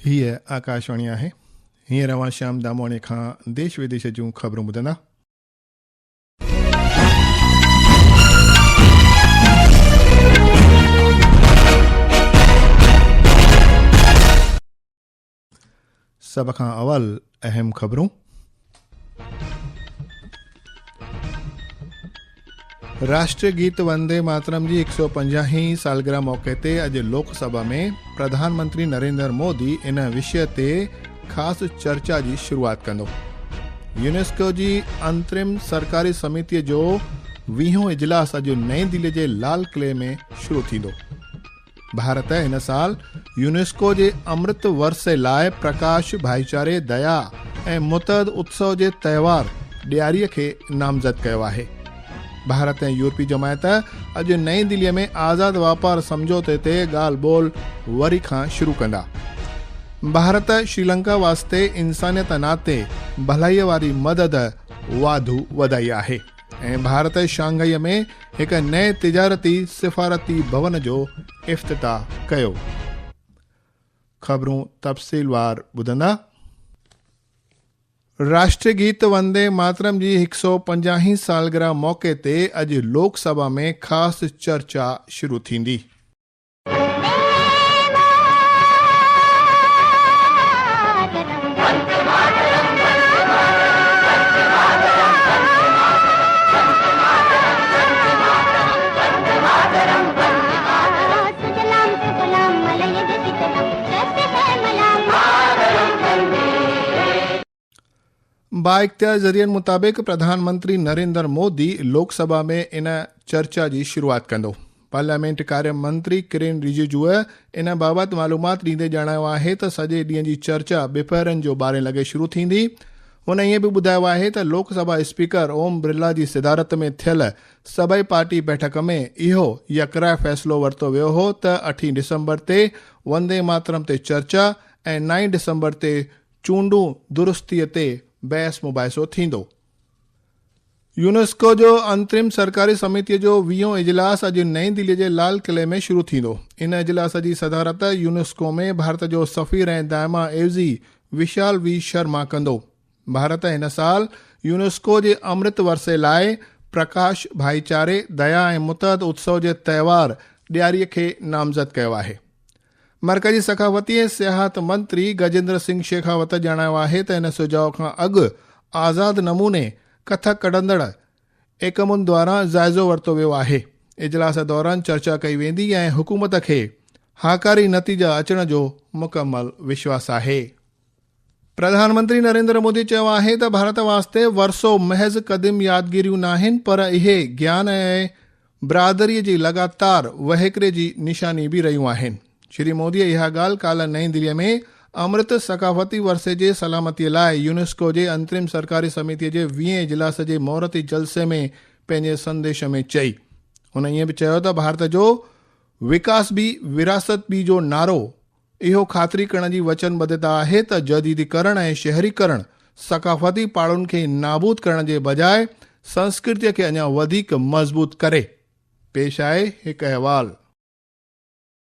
हीअ आकाशवाणी आहे। हींअर रवां श्याम दामोणी खां देश विदेश जूं ख़बरूं ॿुधंदा। सभ खां अवल अहम ख़बरूं। राष्ट्रीय गीत वंदे मातरम जी 150 सालगिरह मौके ते अॼु लोकसभा में प्रधानमंत्री नरेंद्र मोदी इन विषय ते ख़ासि चर्चा जी शुरूआत कंदो। यूनेस्को जी अंतरिम सरकारी समितीअ जो 20हों इजलास अॼु नई दिल्ली जे लाल किले में शुरू थींदो। भारत हिन साल यूनेस्को जे अमृत वर्षे लाइ प्रकाश, भाईचारे, दया ऐं मुतहद उत्सव जे तहेवार ॾियारीअ खे नामज़द कयो आहे। भारत ऐं यूरोपी जमायत अॼु नई दिल्लीअ में आज़ाद वापार समझौते ते ॻाल्हि ॿोल वरी खां शुरू कंदा। भारत श्रीलंका वास्ते इंसानियत नाते भलाईअ वारी मदद वाधू वधाई आहे ऐं भारत शांघाईअ में हिकु नए तिजारती सिफ़ारती भवन जो इफ़्तिताह कयो। ख़बरूं तफ़सीलवार ॿुधंदा। राष्ट्रीय गीत वंदे मातरम जी 150 सालगिरह मौके ते अॼु लोकसभा में ख़ासि चर्चा शुरू थींदी। बाइख्तियार ज़रियनि मुताबिक़ प्रधानमंत्री नरेंद्र मोदी लोकसभा में इन चर्चा जी शुरूआत कंदो। पार्लियामेंट कार्य मंत्री किरेन रिजिजूअ इन बाबति मालूमात ॾींदे ॼाणायो आहे त सॼे ॾींहं जी चर्चा ॿिपरनि जो 12 लॻे शुरू थींदी। हुन ईअं बि ॿुधायो आहे त लोकसभा स्पीकर ओम बिरला जी सिदारत में थियल सभई पार्टी बैठक में इहो यकराइ फ़ैसिलो वरितो वियो हो त 8 डिसंबर ते वंदे मातरम ते चर्चा ऐं 9 डिसंबर ते चूंडूं दुरुस्तीअ ते बहस मुबाहिसो थींदो। यूनेस्को जो अंतरिम सरकारी समितीअ जो 20हों इजलास अॼु नई दिल्ली जे लाल किले में शुरू थींदो। इन इजलास जी सदारत यूनेस्को में भारत जो सफ़ीर ऐं दायमा एवज़ी विशाल वी शर्मा कंदो। भारत हिन साल यूनेस्को जे अमृत वर्षे लाइ प्रकाश, भाईचारे, दया ऐं मुतहद उत्सव जे तहेवार ॾियारीअ खे नामज़द कयो आहे। मरकज़ी सखावती ऐं सियाहत मंत्री गजेंद्र सिंह शेखावत ॼाणायो आहे त इन सुझाव खां अॻु आज़ाद नमूने कथक कढंदड़ एकमुन द्वारा जाइज़ो वरितो वियो आहे। इजलास दौरान चर्चा कई वेंदी ऐं हुकूमत खे हाकारी नतीजा अचण जो मुकमल विश्वास आहे। प्रधानमंत्री नरेंद्र मोदी चयो आहे त भारत वास्ते वरसो महज़ क़दीम यादगिरियूं नाहिनि, पर इहे ज्ञान ऐं बिरादरीअ जी लगातार वहिकरे जी निशानी बि रहियूं आहिनि। श्री मोदीअ इहा ॻाल्हि काल्ह नई दिल्लीअ में अमृत सकाफ़ती वर्षे जे सलामतीअ लाइ यूनेस्को जे अंतरिम सरकारी समितीअ जे 20हें इजलास जे महूरती जलसे में पंहिंजे संदेश में चई। हुन ईअं बि चयो त भारत जो विकास बि विरासत बि जो नारो इहो ख़ातिरी करण जी वचनबद्धता आहे त जदीदीकरण ऐं शहरीकरण सकाफ़ती पाड़ुनि खे नाबूद करण जे बजाय संस्कृतीअ खे अञा वधीक मज़बूत करे। पेश आहे हिकु अहवाल।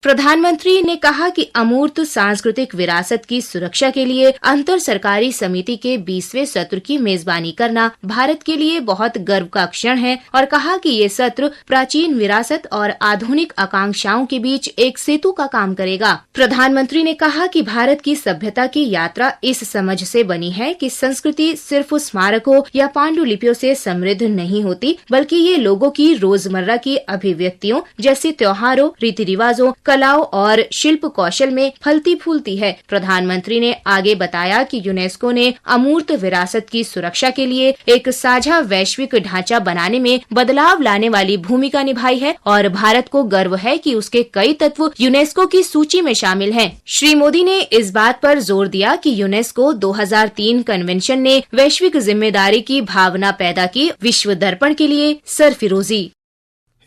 प्रधानमंत्री ने कहा कि अमूर्त सांस्कृतिक विरासत की सुरक्षा के लिए अंतर सरकारी समिति के 20वें सत्र की मेजबानी करना भारत के लिए बहुत गर्व का क्षण है और कहा कि ये सत्र प्राचीन विरासत और आधुनिक आकांक्षाओं के बीच एक सेतु का काम करेगा। प्रधानमंत्री ने कहा कि भारत की सभ्यता की यात्रा इस समझ से बनी है कि संस्कृति सिर्फ स्मारकों या पांडुलिपियों से समृद्ध नहीं होती, बल्कि ये लोगों की रोजमर्रा की अभिव्यक्तियों जैसे त्योहारों, रीति रिवाजों, कलाओं और शिल्प कौशल में फलती फूलती है। प्रधानमंत्री ने आगे बताया कि यूनेस्को ने अमूर्त विरासत की सुरक्षा के लिए एक साझा वैश्विक ढांचा बनाने में बदलाव लाने वाली भूमिका निभाई है और भारत को गर्व है कि उसके कई तत्व यूनेस्को की सूची में शामिल हैं। श्री मोदी ने इस बात पर जोर दिया कि यूनेस्को 2003 कन्वेंशन ने वैश्विक जिम्मेदारी की भावना पैदा की, विश्व दर्पण के लिए सरफिरोजी।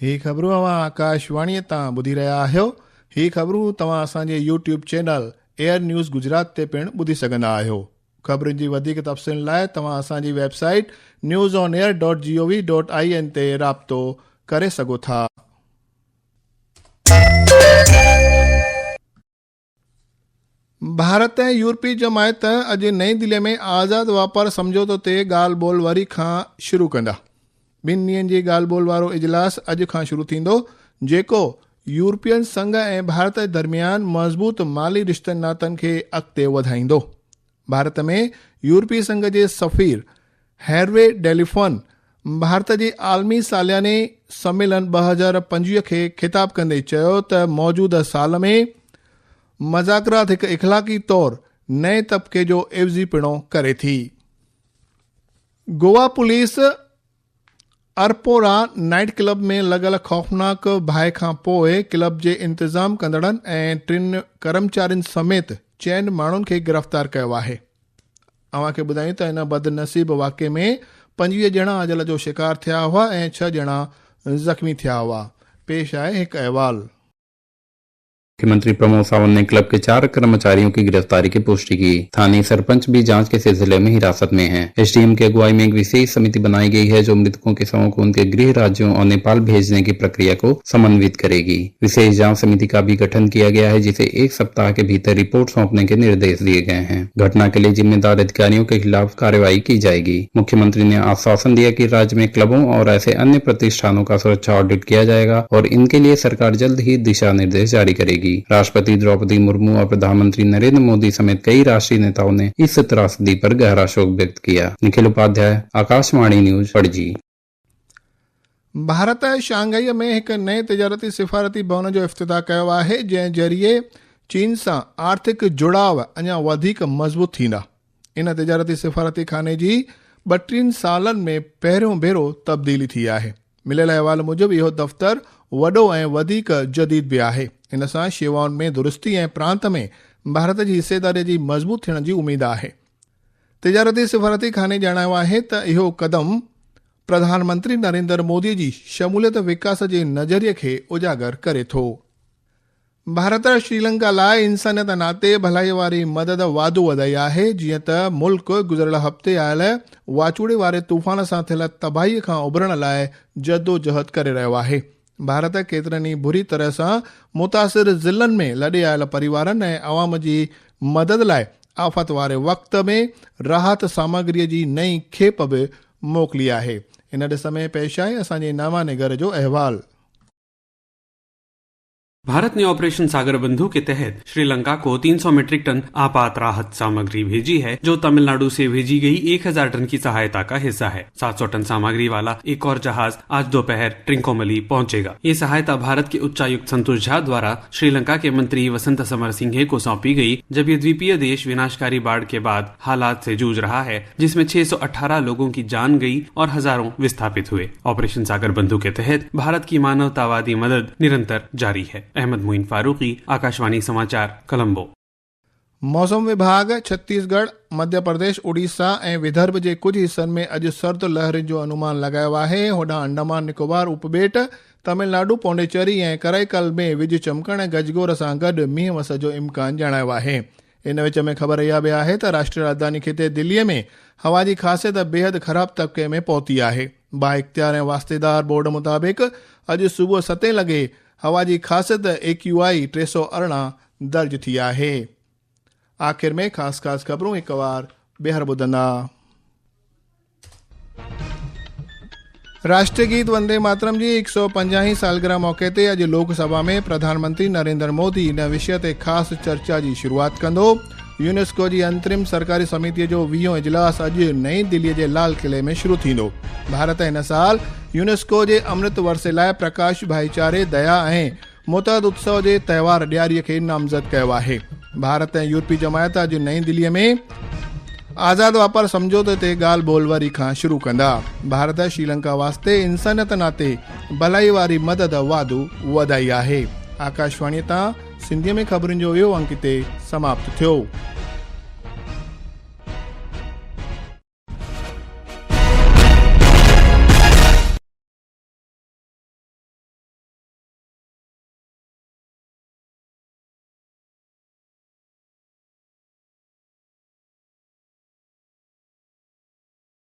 ही ख़बरूं आकाशवाणी तां ॿुधी रहिया आहियो। ही ख़बरूं तव्हां असांजे YouTube channel air news Gujarat ते पिणु ॿुधी सघंदा आहियो। ख़बरुनि जी वधीक तफ़सील लाइ तव्हां असांजी वेबसाइट newsonair.gov.in ते राब्तो करे सघो था। भारत ऐं यूरोपी जमायत अॼु नई दिल्लीअ में आज़ाद वापार समझौतो ते ॻाल्हि ॿोल वरी खां शुरू कंदा। 2 ॾींहनि जी ॻाल्हि ॿोल वारो इजलास अॼु खां शुरू थींदो, जेको यूरोपियन संघ ऐं भारत जे दरमियान मज़बूत माली रिश्तनि नातनि खे अॻिते वधाईंदो। भारत में यूरोपी संघ जे सफ़ीर हैरवे डेलिफोन भारत जे आलमी सालियाने सम्मेलन 2025 खे ख़िताब कंदे चयो त मौजूदा साल में मज़ाकरात हिकु इख़लाक़ी तौर नए तबिके जो एवज़ीपिणो करे थी। Goa police Arpora night club में लॻल ख़ौफ़नाक बाहि खां पोइ क्लब जे इंतज़ाम कंदड़नि ऐं 3 कर्मचारियुनि समेत 4 माण्हुनि खे गिरफ़्तार कयो आहे। अव्हांखे ॿुधायूं त हिन बदनसीब वाक़े में 25 ॼणा अजल जो शिकार थिया हुआ ऐं 6 ॼणा ज़ख़्मी थिया हुआ। पेश आहे हिकु अहवाल। मुख्यमंत्री प्रमोद सावंत ने क्लब के 4 कर्मचारियों की गिरफ्तारी की पुष्टि की। स्थानीय सरपंच भी जांच के सिलसिले में हिरासत में हैं। एसडीएम की अगुवाई में एक विशेष समिति बनाई गई है जो मृतकों के शवों को उनके गृह राज्यों और नेपाल भेजने की प्रक्रिया को समन्वित करेगी। विशेष जांच समिति का भी गठन किया गया है, जिसे 1 सप्ताह के भीतर रिपोर्ट सौंपने के निर्देश दिए गए हैं। घटना के लिए जिम्मेदार अधिकारियों के खिलाफ कार्रवाई की जाएगी। मुख्यमंत्री ने आश्वासन दिया कि राज्य में क्लबों और ऐसे अन्य प्रतिष्ठानों का सुरक्षा ऑडिट किया जाएगा और इनके लिए सरकार जल्द ही दिशा निर्देश जारी करेगी। राष्ट्रपति द्रौपदी मुर्मू और प्रधानमंत्री नरेंद्र मोदी समेत कई राष्ट्रीय नेताओं ने इस त्रासदी पर गहरा शोक व्यक्त किया। निखिल उपाध्याय, आकाशवाणी न्यूज, पणजी। भारत शांघाई में एक नए तिजारती सिफारती भवन जो इफ्तिताह कयो आहे, जंहिं ज़रिए चीन सां आर्थिक जुड़ाव अञा वधीक मज़बूत थींदा। इन तिजारती सिफारती खाने जी 32 सालनि में पहिरियों भेरो तब्दीली थी आहे। मिलियल अहवाल मूजिबि इहो दफ़्तर वॾो ऐं वधीक जदीद बि आहे। इन सां शेवाउनि में दुरुस्ती ऐं प्रांत में भारत जी हिसेदारी जी मज़बूत थियण जी उमेद आहे। तिजारती सिफारती खाने ॼाणायो आहे त इहो क़दम प्रधानमंत्री नरेंद्र मोदी जी शमूलियत विकास जे नज़रिए खे उजागर करे थो। भारत श्रीलंका लाइ इंसानियत नाते भलाई वारी मदद वाधू वधाई आहे, जीअं त मुल्क गुज़िरियल हफ़्ते आयल वाचूड़े वारे तूफ़ान सां थियल तबाही खां उभरण लाइ जदोजहद करे रहियो आहे। भारत केतिरनि ई बुरी तरह सां मुतासिर ज़िलनि में लॾे आयल परिवारनि ऐं अवाम जी मदद लाइ आफ़त वारे वक़्त में राहत सामग्रीअ जी नई खेप बि मोकिली आहे। इन ॾिस में पेश आहे असांजे नामानिगर जो अहवाल। भारत ने ऑपरेशन सागर बंधु के तहत श्रीलंका को 300 मीट्रिक टन आपात राहत सामग्री भेजी है, जो तमिलनाडु से भेजी गई 1000 टन की सहायता का हिस्सा है। 700 टन सामग्री वाला एक और जहाज आज दोपहर ट्रिंकोमली पहुंचेगा। ये सहायता भारत के उच्चायुक्त संतोष झा द्वारा श्रीलंका के मंत्री वसंत समर सिंघे को सौंपी गई, जब ये द्वीपीय देश विनाशकारी बाढ़ के बाद हालात से जूझ रहा है, जिसमें 618 लोगों की जान गई और हजारों विस्थापित हुए। ऑपरेशन सागर बंधु के तहत भारत की मानवतावादी मदद निरंतर जारी है। अहमद मोइन फारूकी, आकाशवाणी समाचार, कोलंबो। मौसम विभाग छत्तीसगढ़, मध्य प्रदेश, उड़ीसा ऐं विदर्भ जे कुछ हिस्सनि में अॼु सर्द लहर जो अनुमान लगायो आहे। होॾां अंडमान निकोबार उपबेट, तमिलनाडु, पौंडेचेरी ऐं कराईकल में विझ चमकण ऐं गजगोर सां गॾु मींहुं वस जो इम्कान जणायो आहे। इन विच में ख़बर इहा बि आहे त राष्ट्रीय राजधानी खिते दिल्लीअ में हवा जी ख़ासियत बेहद ख़राब तबिके में पहुती आहे। बाइख्तियार ऐं वास्तेदार बोर्ड मुताबिक़ अॼु सुबुह 7 लॻे हवा जी ख़ासियत AQI 318 दर्ज थी आहे। आख़िर में ख़ासि ख़बरूं हिकु बार ॿीहर ॿुधंदा। राष्ट्रीय गीत वंदे मातरम जी 150 सालगिरह मौके ते अॼु लोकसभा में प्रधानमंत्री नरेंद्र मोदी इन विषय ते ख़ासि चर्चा जी शुरूआत कंदो। यूनेस्को जी अंतरिम सरकारी समितीअ जो 20हों इजलास अॼु नई दिल्लीअ जे लाल किले में शुरू थींदो। भारत हिन साल यूनेस्को जे अमृत वर्षे लाइ प्रकाश, भाईचारे, दया ऐं मुतहद उत्सव जे त्योहार ॾियारीअ खे नामज़द कयो आहे। भारत ऐं यूरोपी जमायत अॼु नई दिल्लीअ में आज़ाद वापार समझौते ते ॻाल्हि ॿोल वरी खां शुरू कंदा। भारत श्रीलंका वास्ते इंसानियत नाते भलाई वारी मदद वाधू वधाई आहे। आकाशवाणी तां सिंधीअ में ख़बरुनि जो इहो अंक ते समाप्त थियो।